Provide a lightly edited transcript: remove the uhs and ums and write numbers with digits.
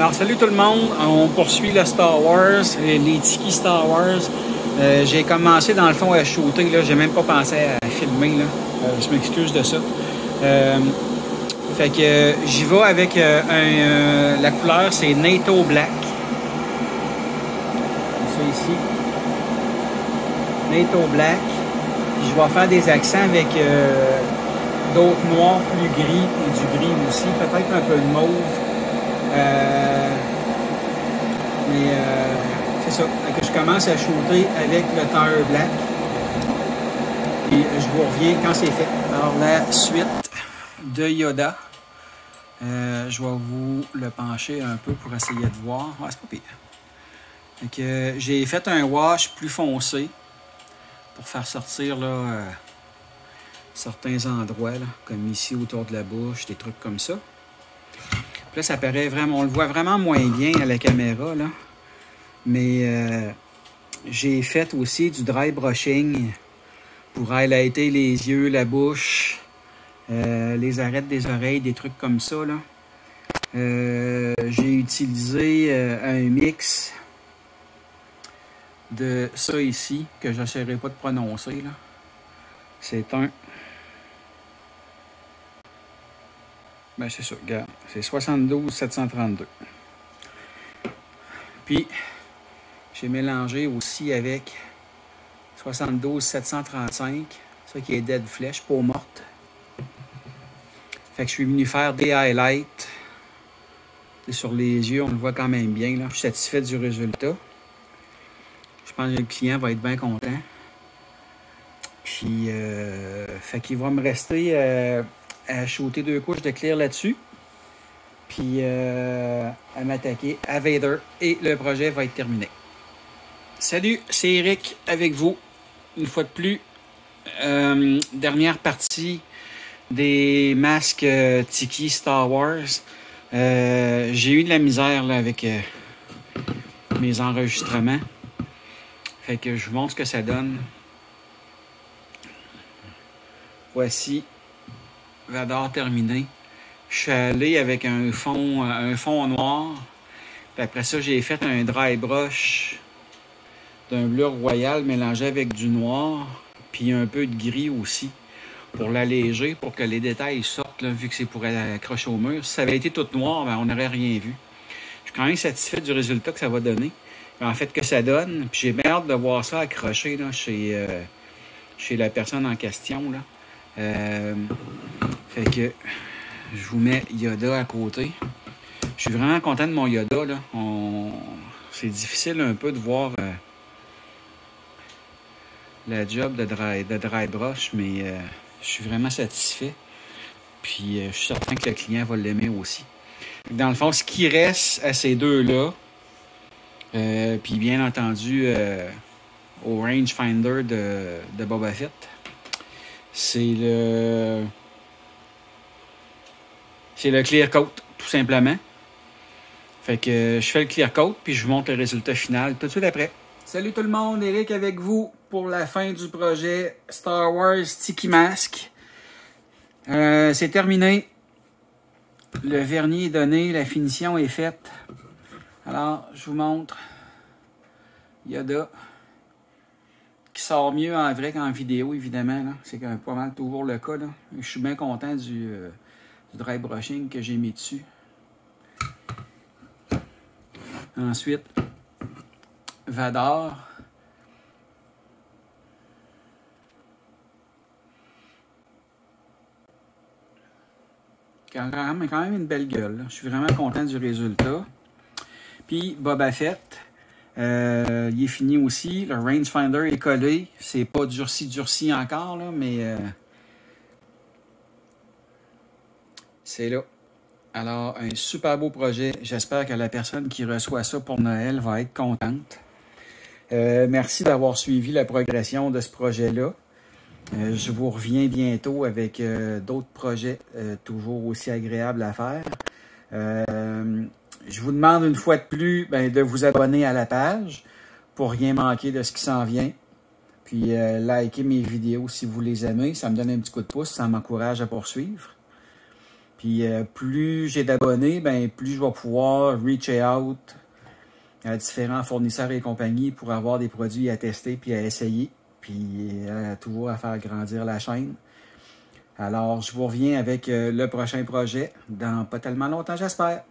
Alors, salut tout le monde. On poursuit le Star Wars, les Tiki Star Wars. J'ai commencé, dans le fond, à shooter. J'ai même pas pensé à filmer. Je m'excuse de ça. Fait que j'y vais avec la couleur, c'est NATO Black. Ça ici. NATO Black. Puis je vais faire des accents avec d'autres noirs plus gris et du gris aussi. Peut-être un peu de mauve. C'est ça. Que je commence à shooter avec le Tire Black. Et je vous reviens quand c'est fait. Alors, la suite de Yoda. Je vais vous le pencher un peu pour essayer de voir. Ouais, c'est pas pire. Donc, j'ai fait un wash plus foncé pour faire sortir là, certains endroits, là, comme ici autour de la bouche, des trucs comme ça. Puis là, ça paraît vraiment, on le voit vraiment moins bien à la caméra, là. Mais j'ai fait aussi du dry brushing pour highlighter les yeux, la bouche, les arêtes des oreilles, des trucs comme ça, là. J'ai utilisé un mix de ça ici, que je n'essaierai pas de prononcer, là. C'est un... Ben c'est ça, regarde. C'est 72 732. Puis, j'ai mélangé aussi avec 72 735, ça qui est Dead Flesh, peau morte. Fait que je suis venu faire des highlights. Sur les yeux, on le voit quand même bien, là. Je suis satisfait du résultat. Je pense que le client va être bien content. Puis, fait qu'il va me rester à shooter 2 couches de clear là-dessus. Puis, à m'attaquer à Vader. Et le projet va être terminé. Salut, c'est Eric avec vous. Une fois de plus, dernière partie des masques Tiki Star Wars. J'ai eu de la misère là, avec mes enregistrements. Fait que je vous montre ce que ça donne. Voici Vador terminé. Je suis allé avec un fond noir. Puis après ça, j'ai fait un dry brush d'un bleu royal mélangé avec du noir. Puis un peu de gris aussi. Pour l'alléger, pour que les détails sortent, là, vu que c'est pour accrocher au mur. Si ça avait été tout noir, ben, on n'aurait rien vu. Je suis quand même satisfait du résultat que ça va donner. En fait, que ça donne. Puis j'ai bien hâte de voir ça accroché là, chez la personne en question. Là. Fait que je vous mets Yoda à côté. Je suis vraiment content de mon Yoda. Là. C'est difficile un peu de voir la job de dry brush, mais je suis vraiment satisfait. Puis je suis certain que le client va l'aimer aussi. Dans le fond, ce qui reste à ces deux-là, puis bien entendu au rangefinder de Boba Fett, c'est le clear coat, tout simplement. Fait que je fais le clear coat, puis je vous montre le résultat final tout de suite après. Salut tout le monde, Eric avec vous pour la fin du projet Star Wars Tiki Mask. C'est terminé. Le vernis est donné, la finition est faite. Alors, je vous montre Yoda qui sort mieux en vrai qu'en vidéo, évidemment. C'est pas mal toujours le cas. Là. Je suis bien content du dry brushing que j'ai mis dessus. Ensuite, Vador. Quand même une belle gueule. Là. Je suis vraiment content du résultat. Puis Boba Fett, il est fini aussi. Le rangefinder est collé. C'est pas durci encore, là, mais c'est là. Alors, un super beau projet. J'espère que la personne qui reçoit ça pour Noël va être contente. Merci d'avoir suivi la progression de ce projet-là. Je vous reviens bientôt avec d'autres projets toujours aussi agréables à faire. Je vous demande une fois de plus de vous abonner à la page pour rien manquer de ce qui s'en vient. Puis likez mes vidéos si vous les aimez. Ça me donne un petit coup de pouce, ça m'encourage à poursuivre. Puis plus j'ai d'abonnés, ben plus je vais pouvoir reach out à différents fournisseurs et compagnies pour avoir des produits à tester puis à essayer. Puis toujours à faire grandir la chaîne. Alors, je vous reviens avec le prochain projet dans pas tellement longtemps, j'espère.